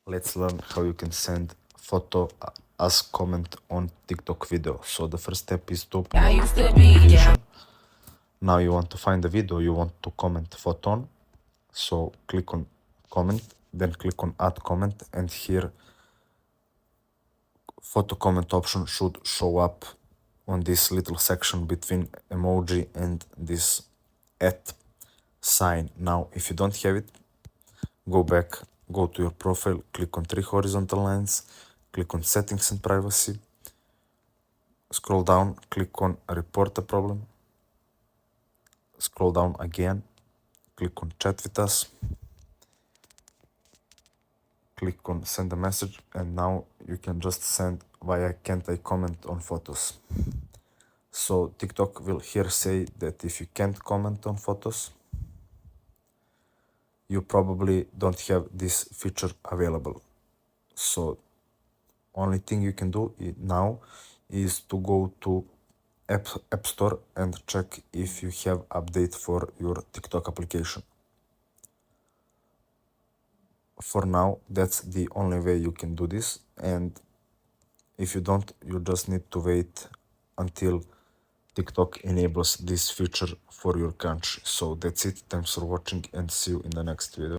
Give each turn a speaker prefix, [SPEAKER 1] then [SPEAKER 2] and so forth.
[SPEAKER 1] Let's learn how you can send photo as comment on TikTok video. So the first step is to open your TikTok application. Now you want to find the video you want to comment photo on. So click on comment, then click on add comment, and here photo comment option should show up on this little section between emoji and this at sign. Now if you don't have it, go back, go to your profile, click on 3 horizontal lines, click on settings and privacy, scroll down, click on report the problem, scroll down again, click on chat with us, click on send a message, and now you can just send why can't I comment on photos. So TikTok will here say that if you can't comment on photos, you probably don't have this feature available. So only thing you can do now is to go to App Store and check if you have update for your TikTok application. For now, that's the only way you can do this, and if you don't, you just need to wait until TikTok enables this feature for your country. So that's it. Thanks for watching and see you in the next video.